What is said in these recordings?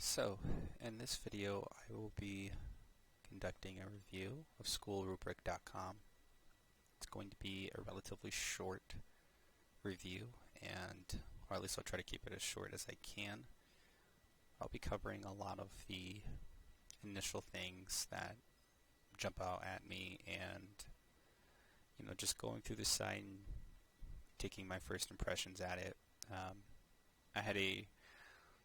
So, in this video, I will be conducting a review of schoolrubric.com. It's going to be a relatively short review, or at least I'll try to keep it as short as I can. I'll be covering a lot of the initial things that jump out at me and, just going through the site and taking my first impressions at it. I had a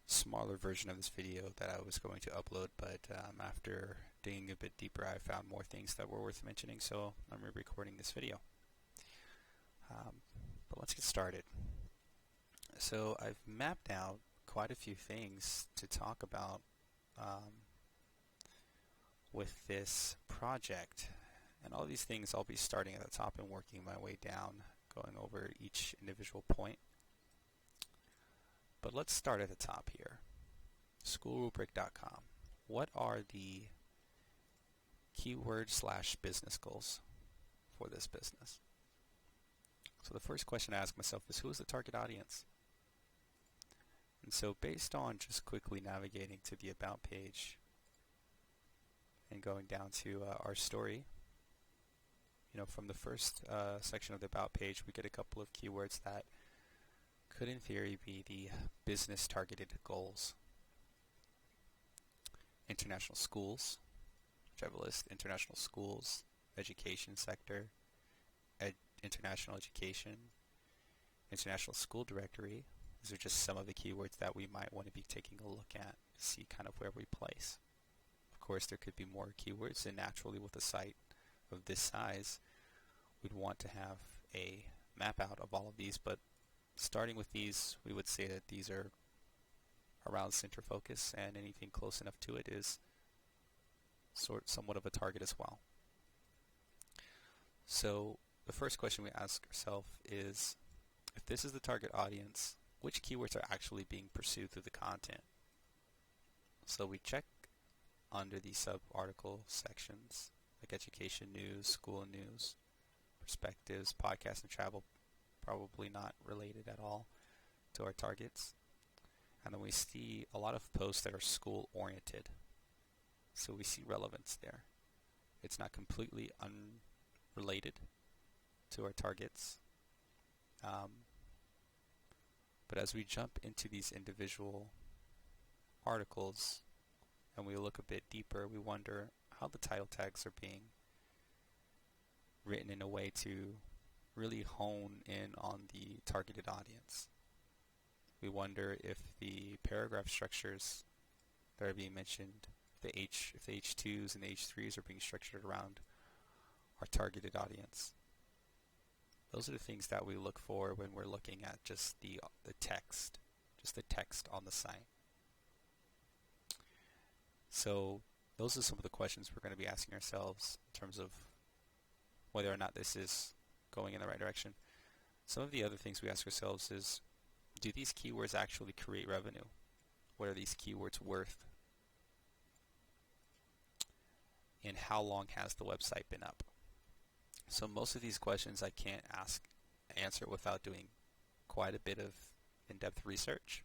smaller version of this video that I was going to upload, but after digging a bit deeper, I found more things that were worth mentioning, so I'm re-recording this video. But let's get started. So I've mapped out quite a few things to talk about with this project, and all these things I'll be starting at the top and working my way down, going over each individual point. But let's start at the top here. Schoolrubric.com. What are the keyword/business goals for this business? So the first question I ask myself is, who is the target audience? And so based on just quickly navigating to the About page and going down to our story, from the first section of the About page, we get a couple of keywords that could in theory be the business targeted goals. International schools, which I have a list: international schools, education sector, international education, international school directory. These are just some of the keywords that we might want to be taking a look at to see kind of where we place. Of course, there could be more keywords, and naturally with a site of this size, we'd want to have a map out of all of these, but starting with these, we would say that these are around center focus, and anything close enough to it is somewhat of a target as well. So the first question we ask ourselves is, if this is the target audience, which keywords are actually being pursued through the content? So we check under the sub-article sections, like education news, school news, perspectives, podcast, and travel, probably not related at all to our targets. And then we see a lot of posts that are school oriented, so we see relevance there. It's not completely unrelated to our targets, but as we jump into these individual articles and we look a bit deeper, we wonder how the title tags are being written in a way to really hone in on the targeted audience. We wonder if the paragraph structures that are being mentioned, if the H2s and the H3s are being structured around our targeted audience. Those are the things that we look for when we're looking at just the text, just the text on the site. So those are some of the questions we're going to be asking ourselves in terms of whether or not this is going in the right direction. Some of the other things we ask ourselves is, do these keywords actually create revenue? What are these keywords worth? And how long has the website been up? So most of these questions I can't answer without doing quite a bit of in-depth research.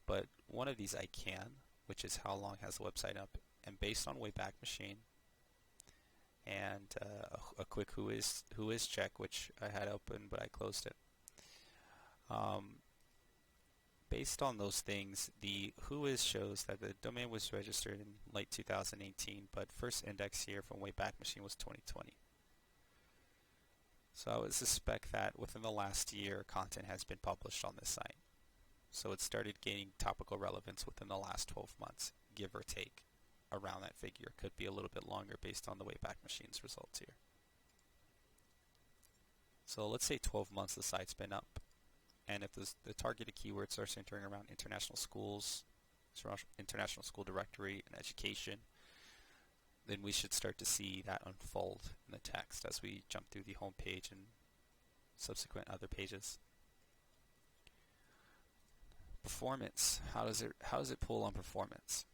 But one of these I can, which is how long has the website up? And based on Wayback Machine and a quick who is check, which I had open but I closed it. Based on those things, the who is shows that the domain was registered in late 2018, but first index here from Wayback Machine was 2020. So I would suspect that within the last year, content has been published on this site. So it started gaining topical relevance within the last 12 months, give or take, around that figure. Could be a little bit longer based on the Wayback Machine's results here. So let's say 12 months the site's been up. And if the targeted keywords are centering around international schools, international school directory, and education, then we should start to see that unfold in the text as we jump through the home page and subsequent other pages. Performance. How does it pull on performance?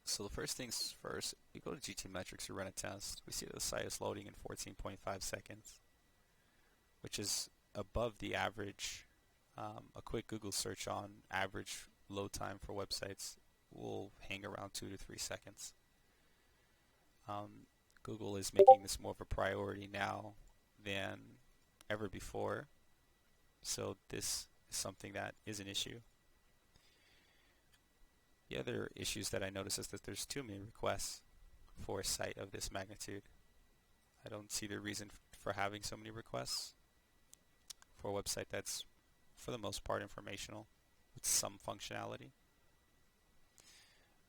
So the first things first, we go to GTmetrix to run a test. We see that the site is loading in 14.5 seconds, which is above the average A quick Google search on average load time for websites will hang around 2 to 3 seconds. Google is making this more of a priority now than ever before, so this is something that is an issue. The other issues that I notice is that there's too many requests for a site of this magnitude. I don't see the reason for having so many requests for a website that's for the most part informational with some functionality.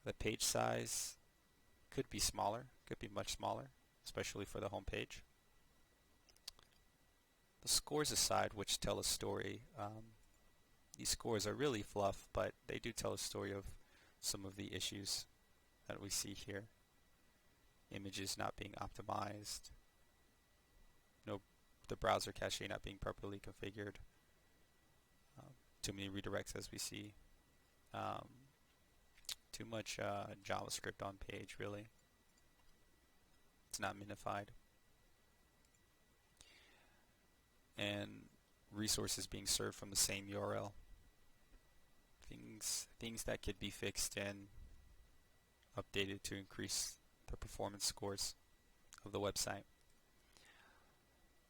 The page size could be smaller, could be much smaller, especially for the home page. The scores aside, which tell a story, these scores are really fluff, but they do tell a story of some of the issues that we see here. Images not being optimized, the browser cache not being properly configured, too many redirects as we see, too much JavaScript on page really. It's not minified. And resources being served from the same URL. Things that could be fixed and updated to increase the performance scores of the website.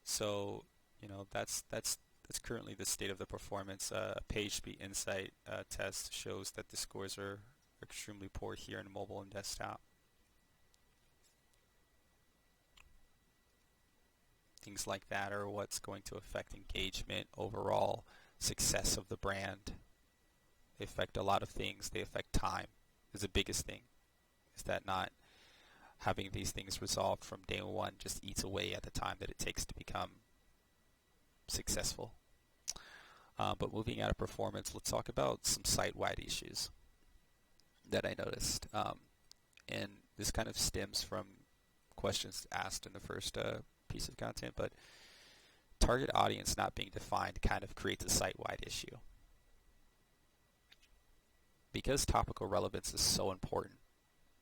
So, that's currently the state of the performance. A PageSpeed Insight test shows that the scores are extremely poor here in mobile and desktop. Things like that are what's going to affect engagement, overall success of the brand. They affect a lot of things. They affect time is the biggest thing. Is that not having these things resolved from day one just eats away at the time that it takes to become successful. But moving out of performance, let's talk about some site-wide issues that I noticed. And this kind of stems from questions asked in the first piece of content, but target audience not being defined kind of creates a site-wide issue. Because topical relevance is so important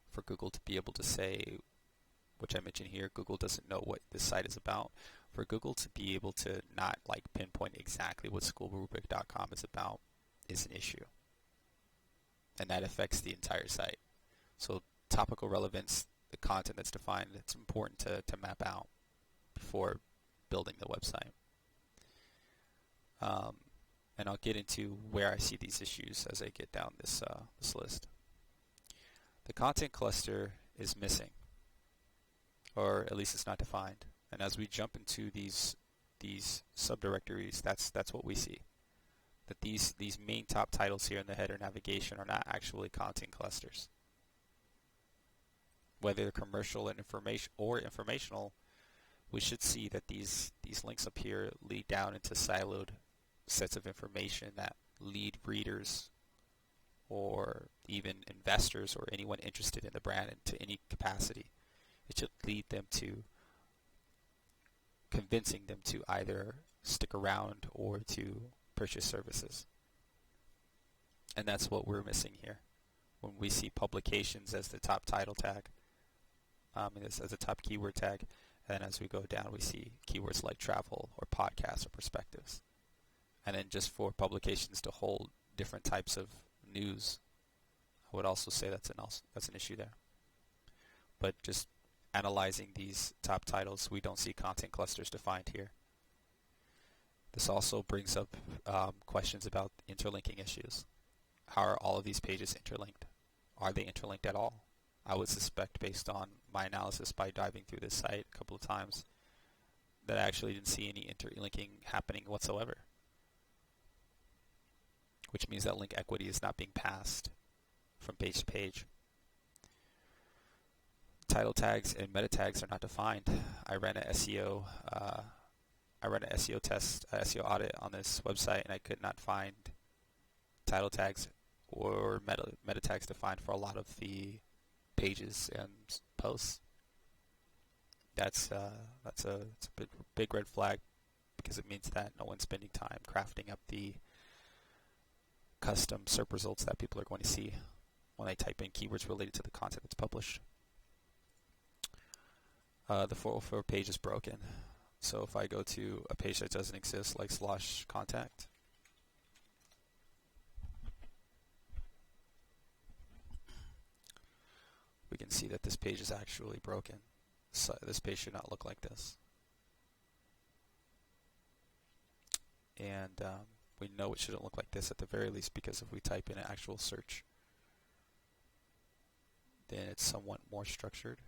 for Google to be able to say, which I mentioned here, Google doesn't know what this site is about. For Google to be able to not pinpoint exactly what schoolrubric.com is about is an issue. And that affects the entire site. So topical relevance, the content that's defined, it's important to map out before building the website. And I'll get into where I see these issues as I get down this list. The content cluster is missing, or at least it's not defined. And as we jump into these subdirectories, that's what we see. That these main top titles here in the header navigation are not actually content clusters. Whether they're commercial and informational, we should see that these links up here lead down into siloed sets of information that lead readers or even investors or anyone interested in the brand into any capacity. It should lead them to convincing them to either stick around or to purchase services. And that's what we're missing here. When we see publications as the top title tag, as a top keyword tag, and as we go down we see keywords like travel or podcasts or perspectives. And then just for publications to hold different types of news, I would also say that's an issue there. But just analyzing these top titles, we don't see content clusters defined here. This also brings up questions about interlinking issues. How are all of these pages interlinked? Are they interlinked at all? I would suspect, based on my analysis by diving through this site a couple of times, that I actually didn't see any interlinking happening whatsoever. Which means that link equity is not being passed from page to page. Title tags and meta tags are not defined. I ran an SEO test, SEO audit on this website, and I could not find title tags or meta tags defined for a lot of the pages and posts. It's a big red flag, because it means that no one's spending time crafting up the custom SERP results that people are going to see when they type in keywords related to the content that's published. The 404 page is broken. So if I go to a page that doesn't exist, like /contact, can see that this page is actually broken. So this page should not look like this. And we know it shouldn't look like this at the very least, because if we type in an actual search, then it's somewhat more structured.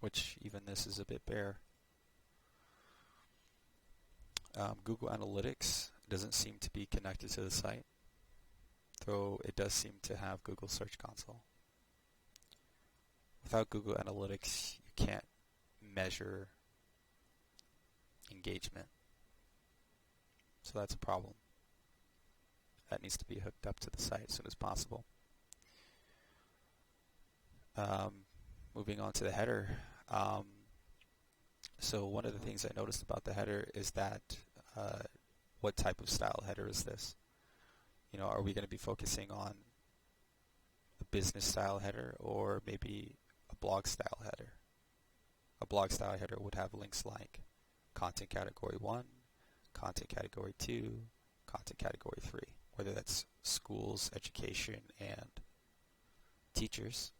Which even this is a bit bare. Google Analytics doesn't seem to be connected to the site, though it does seem to have Google Search Console. Without Google Analytics, you can't measure engagement. So that's a problem. That needs to be hooked up to the site as soon as possible. Moving on to the header. So one of the things I noticed about the header is that what type of style header is this? Are we going to be focusing on a business style header or maybe a blog style header? A blog style header would have links like content category 1, content category 2, content category 3, whether that's schools, education, and teachers,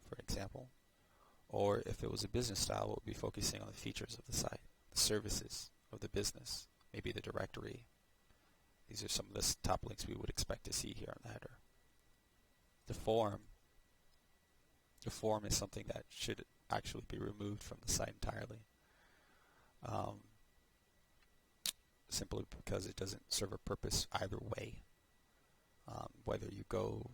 for example. Or if it was a business style, we'll be focusing on the features of the site, the services of the business, maybe the directory. These are some of the top links we would expect to see here on the header. The form is something that should actually be removed from the site entirely, simply because it doesn't serve a purpose either way. Whether you go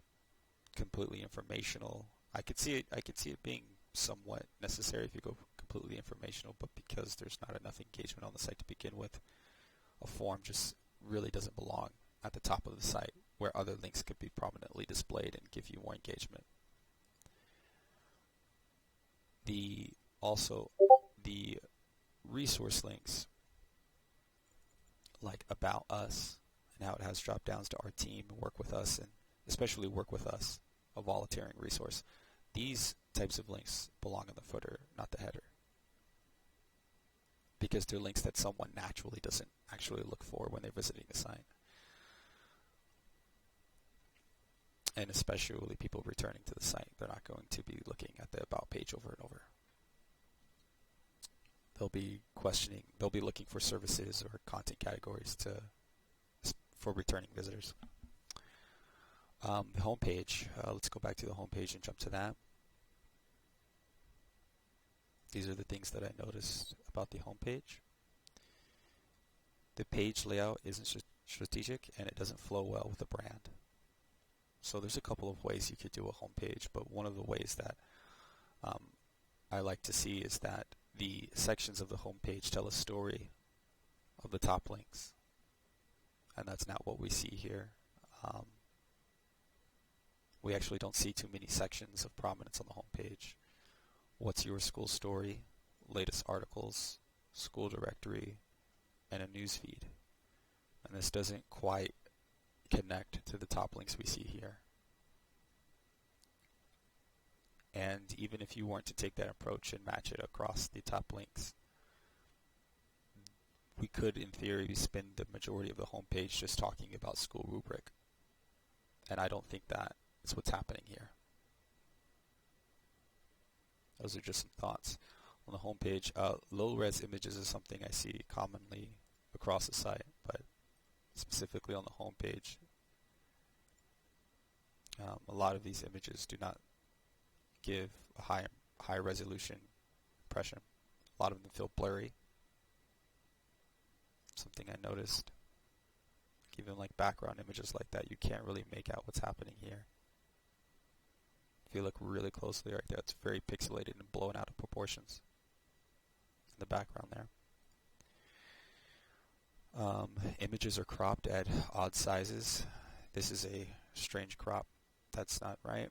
completely informational, I could see it being somewhat necessary if you go completely informational, but because there's not enough engagement on the site to begin with, a form just really doesn't belong at the top of the site where other links could be prominently displayed and give you more engagement. Also the resource links, like About Us, and how it has drop downs to Our Team, Work With Us, and especially Work With Us, a volunteering resource. These types of links belong in the footer, not the header, because they're links that someone naturally doesn't actually look for when they're visiting the site. And especially people returning to the site, they're not going to be looking at the About page over and over. They'll be looking for services or content categories for returning visitors. The home page, let's go back to the home page and jump to that. These are the things that I noticed about the home page. The page layout isn't strategic, and it doesn't flow well with the brand. So there's a couple of ways you could do a home page, but one of the ways that I like to see is that the sections of the home page tell a story of the top links, and that's not what we see here. We actually don't see too many sections of prominence on the home page. What's your school story, latest articles, school directory, and a newsfeed. And this doesn't quite connect to the top links we see here. And even if you weren't to take that approach and match it across the top links, we could, in theory, spend the majority of the home page just talking about school rubric. And I don't think that is what's happening here. Those are just some thoughts. On the home page, low-res images is something I see commonly across the site, but specifically on the home page, a lot of these images do not give a high resolution impression. A lot of them feel blurry. Something I noticed. Even like background images like that, you can't really make out what's happening here. If you look really closely right there, it's very pixelated and blown out of proportions in the background there. Images are cropped at odd sizes. This is a strange crop. That's not right.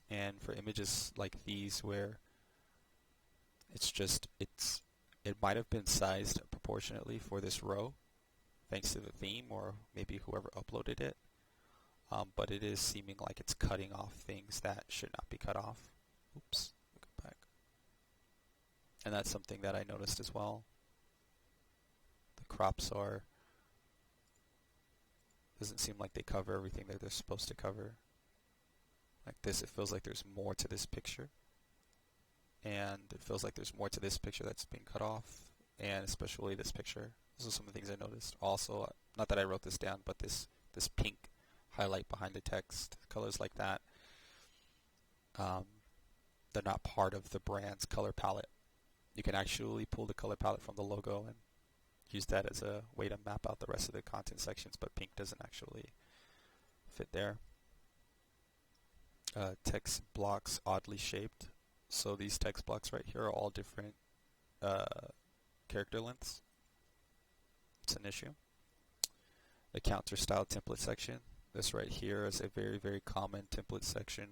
And for images like these where it might have been sized proportionately for this row, thanks to the theme or maybe whoever uploaded it. But it is seeming like it's cutting off things that should not be cut off. Oops, go back. And that's something that I noticed as well. The crops are Doesn't seem like they cover everything that they're supposed to cover. Like this, it feels like there's more to this picture. And it feels like there's more to this picture that's being cut off. And especially this picture. Those are some of the things I noticed. Also, not that I wrote this down, but this pink highlight behind the text, colors like that, they're not part of the brand's color palette. You can actually pull the color palette from the logo and use that as a way to map out the rest of the content sections, but pink doesn't actually fit there. Text blocks oddly shaped. So these text blocks right here are all different character lengths. It's an issue. The counter style template section. This right here is a very, very common template section.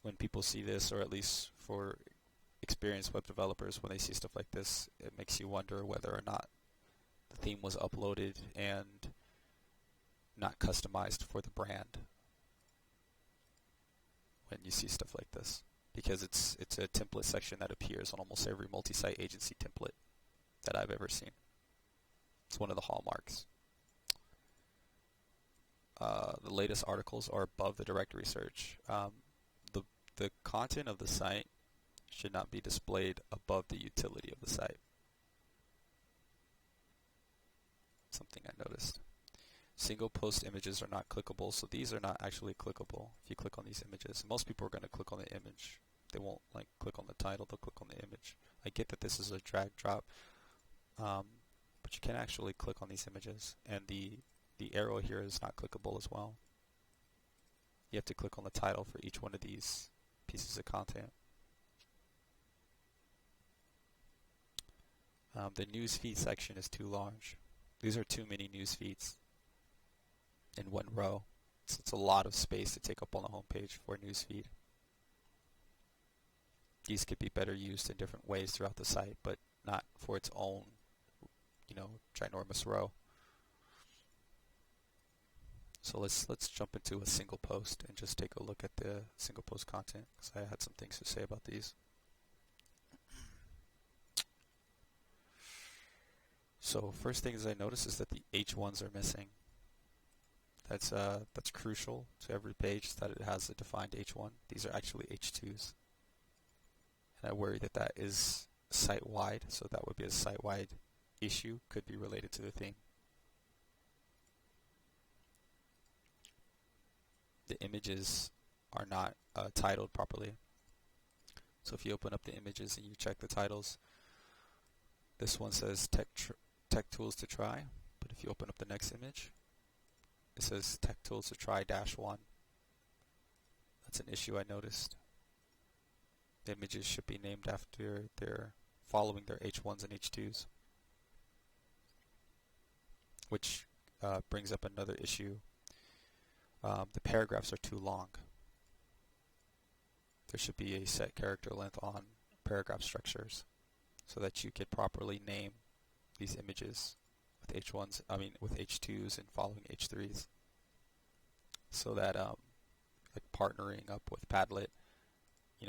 When people see this, or at least for experienced web developers, when they see stuff like this, it makes you wonder whether or not the theme was uploaded and not customized for the brand. When you see stuff like this, because it's a template section that appears on almost every multi-site agency template that I've ever seen. It's one of the hallmarks. The latest articles are above the directory search. The content of the site should not be displayed above the utility of the site. Something I noticed. Single post images are not clickable, so these are not actually clickable if you click on these images. Most people are going to click on the image. They won't click on the title, they'll click on the image. I get that this is a drag drop, but you can actually click on these images, and the arrow here is not clickable as well. You have to click on the title for each one of these pieces of content. The newsfeed section is too large. These are too many news feeds in one row. So it's a lot of space to take up on the home page for a newsfeed. These could be better used in different ways throughout the site, but not for its own, ginormous row. So let's jump into a single post and just take a look at the single post content, because I had some things to say about these. So first things I noticed is that the H1s are missing. That's crucial to every page, that it has a defined H1. These are actually H2s. And I worry that that is site-wide, so that would be a site-wide issue, could be related to the theme. The images are not titled properly. So if you open up the images and you check the titles, this one says tech tools to try, but if you open up the next image, it says tech tools to try -1. That's an issue I noticed. The images should be named after their following their H1s and H2s, which brings up another issue. The paragraphs are too long. There should be a set character length on paragraph structures so that you could properly name these images with with H2s and following H3s. So that partnering up with Padlet,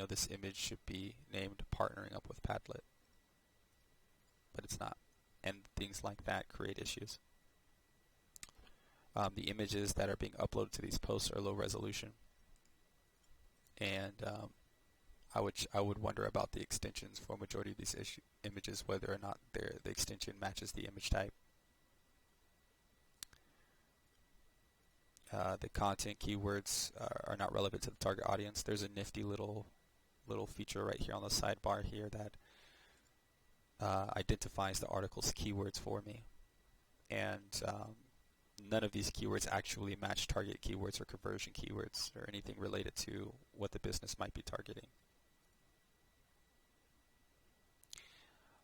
this image should be named partnering up with Padlet, but it's not, and things like that create issues. The images that are being uploaded to these posts are low resolution, and I would wonder about the extensions for a majority of these images, whether or not the extension matches the image type. The content keywords are not relevant to the target audience. There's a nifty little feature right here on the sidebar here that identifies the article's keywords for me, and none of these keywords actually match target keywords or conversion keywords or anything related to what the business might be targeting.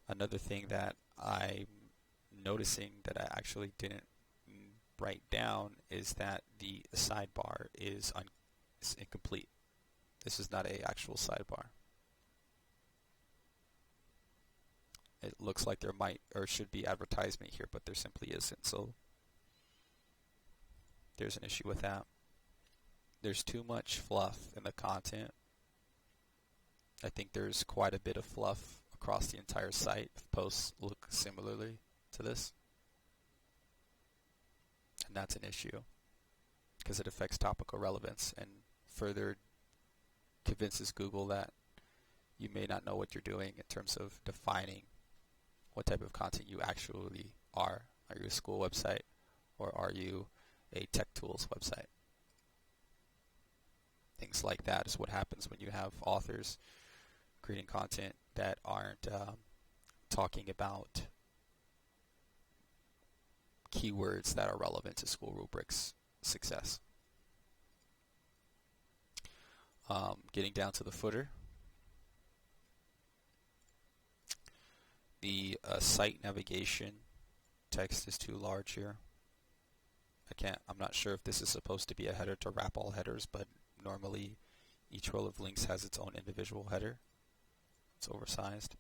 Another thing that I'm noticing that I actually didn't write down is that the sidebar is incomplete. This is not an actual sidebar. It looks like there might or should be advertisement here, but there simply isn't. So there's an issue with that. There's too much fluff in the content. I think there's quite a bit of fluff across the entire site. Posts look similarly to this. then that's an issue because it affects topical relevance and further convinces Google that you may not know what you're doing in terms of defining what type of content you actually are. Are you a school website or are you a tech tools website? Things like that is what happens when you have authors creating content that aren't talking about keywords that are relevant to school rubrics success. Getting down to the footer, the site navigation text is too large here. I'm not sure if this is supposed to be a header to wrap all headers, but normally each row of links has its own individual header. It's oversized.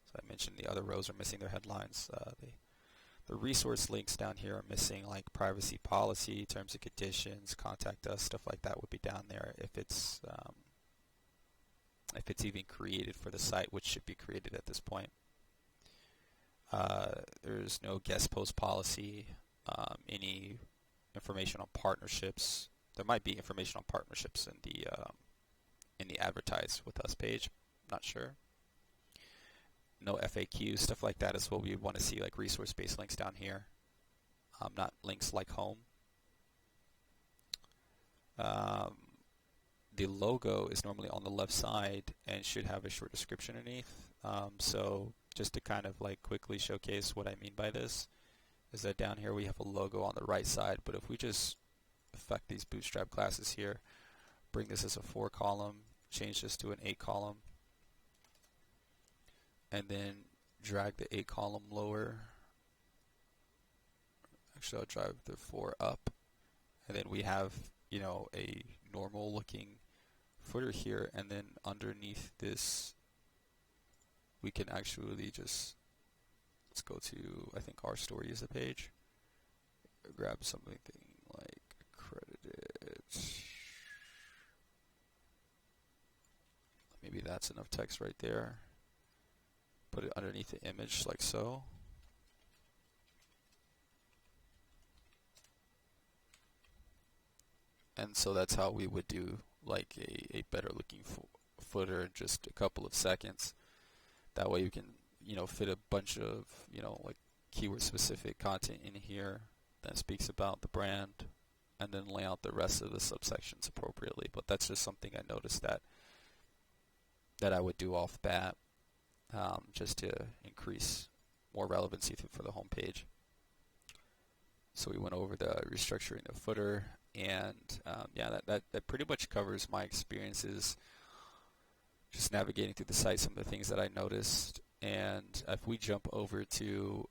So I mentioned the other rows are missing their headlines. The resource links down here are missing, like privacy policy, terms and conditions, contact us, stuff like that would be down there if it's even created for the site, which should be created at this point. There's no guest post policy, any information on partnerships. There might be information on partnerships in the advertise with us page. Not sure. No FAQs, stuff like that is what we want to see, like resource-based links down here, not links like home. The logo is normally on the left side and should have a short description underneath. So just to kind of like quickly showcase what I mean by this is that down here we have a logo on the right side, but if we just affect these bootstrap classes here, bring this as a 4-column, change this to an 8-column, and then drag the 8-column lower. Actually, I'll drag the 4 up, and then we have, a normal looking footer here, and then underneath this we can actually just, let's go to, I think our story is a page, grab something like accredited, maybe that's enough text right there, put it underneath the image like so. And so that's how we would do like a better looking footer in just a couple of seconds. That way you can, fit a bunch of, like keyword specific content in here that speaks about the brand, and then lay out the rest of the subsections appropriately. But that's just something I noticed that I would do off bat, just to increase more relevancy for the home page. So we went over the restructuring the footer, and that pretty much covers my experiences just navigating through the site, some of the things that I noticed. And if we jump over to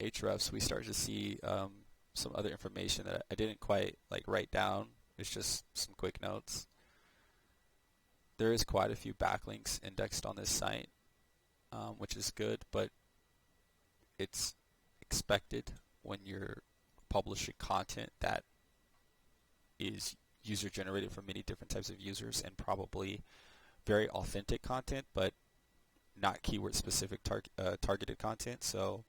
Ahrefs, we start to see some other information that I didn't quite write down. It's just some quick notes. There is quite a few backlinks indexed on this site, which is good, but it's expected when you're publishing content that is user generated from many different types of users, and probably very authentic content, but not keyword specific targeted content. So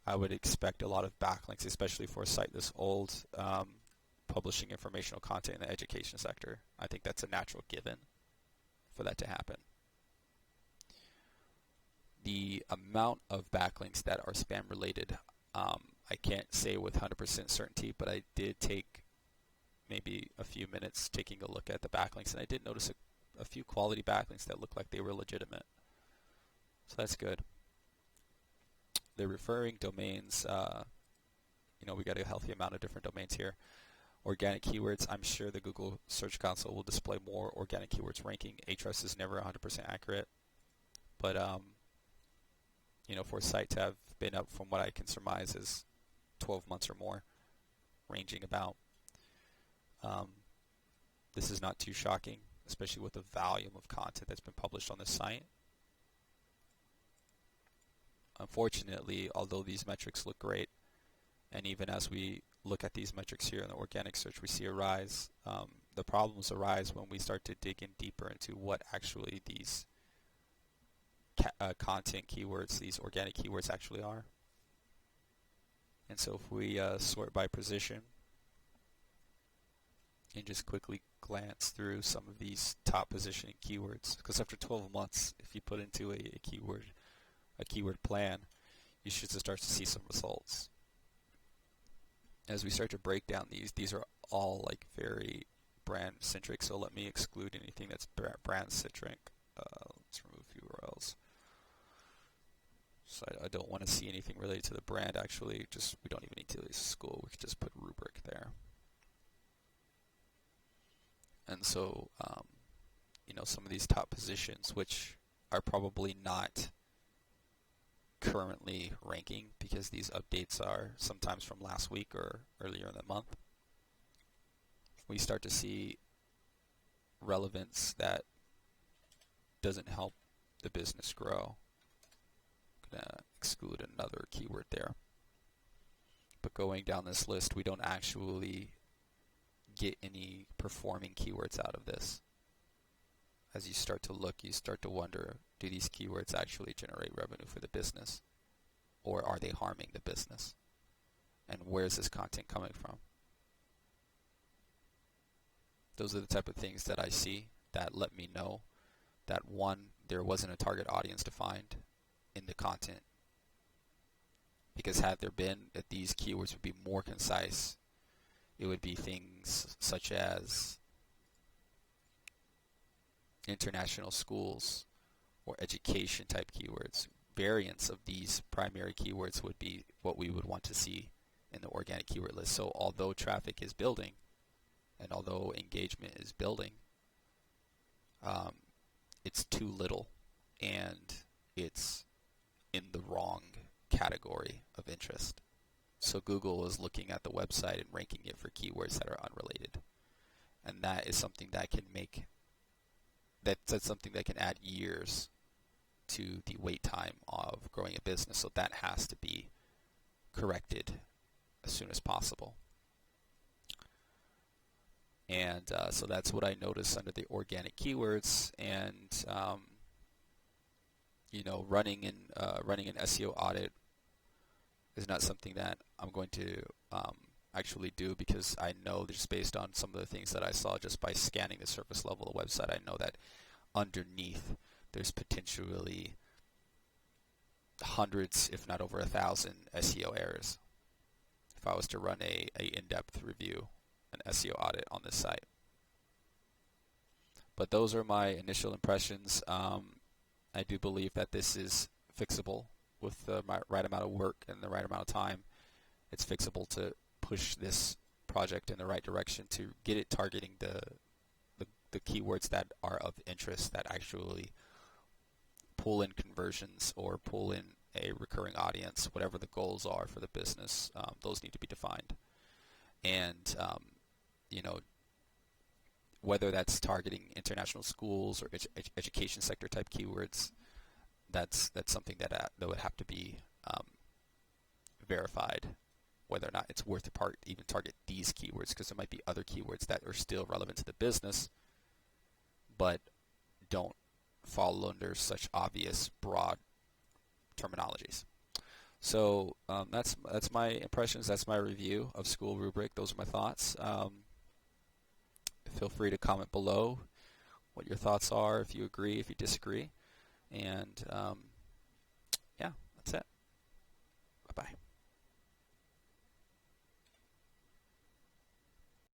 I would expect a lot of backlinks, especially for a site this old, publishing informational content in the education sector. I think that's a natural given for that to happen. The amount of backlinks that are spam related, I can't say with 100% certainty, but I did take maybe a few minutes taking a look at the backlinks, and I did notice a few quality backlinks that looked like they were legitimate. So that's good. The referring domains, we got a healthy amount of different domains here. Organic keywords, I'm sure the Google Search Console will display more organic keywords ranking. Ahrefs is never 100% accurate, but for a site to have been up, from what I can surmise, is 12 months or more, ranging about. This is not too shocking, especially with the volume of content that's been published on the site. Unfortunately, although these metrics look great, and even as we look at these metrics here in the organic search, we see a rise. The problems arise when we start to dig in deeper into what actually these content keywords, these organic keywords actually are. And so if we sort by position and just quickly glance through some of these top positioning keywords, because after 12 months, if you put into a keyword plan, you should start to see some results. As we start to break down these are all like very brand centric, so let me exclude anything that's brand centric. Let's remove URLs. So I don't want to see anything related to the brand. Actually, we don't even need to use school. We could just put Rubric there. And so, some of these top positions, which are probably not currently ranking because these updates are sometimes from last week or earlier in the month, we start to see relevance that doesn't help the business grow. I'm going to exclude another keyword there. But going down this list, we don't actually get any performing keywords out of this. As you start to look, you start to wonder, do these keywords actually generate revenue for the business? Or are they harming the business? And where is this content coming from? Those are the type of things that I see that let me know that, one, there wasn't a target audience defined in the content. Because had there been, that these keywords would be more concise. It would be things such as international schools or education type keywords. Variants of these primary keywords would be what we would want to see in the organic keyword list. So although traffic is building and although engagement is building, it's too little and it's in the wrong category of interest. So Google is looking at the website and ranking it for keywords that are unrelated. And that is something that can that's something that can add years to the wait time of growing a business. So that has to be corrected as soon as possible. And so that's what I noticed under the organic keywords. And running an SEO audit is not something that I'm going to actually do, because I know just based on some of the things that I saw just by scanning the surface level of the website, I know that underneath there's potentially hundreds, if not over 1,000 SEO errors if I was to run a in-depth review, an SEO audit on this site. But those are my initial impressions. I do believe that this is fixable with the right amount of work and the right amount of time. It's fixable to push this project in the right direction to get it targeting the keywords that are of interest, that actually pull in conversions or pull in a recurring audience. Whatever the goals are for the business, those need to be defined. And whether that's targeting international schools or education sector type keywords, that's something that would have to be verified, whether or not it's worth to even target these keywords, because there might be other keywords that are still relevant to the business but don't fall under such obvious broad terminologies. So that's my impressions. That's my review of School Rubric. Those are my thoughts. Feel free to comment below what your thoughts are, if you agree, if you disagree, and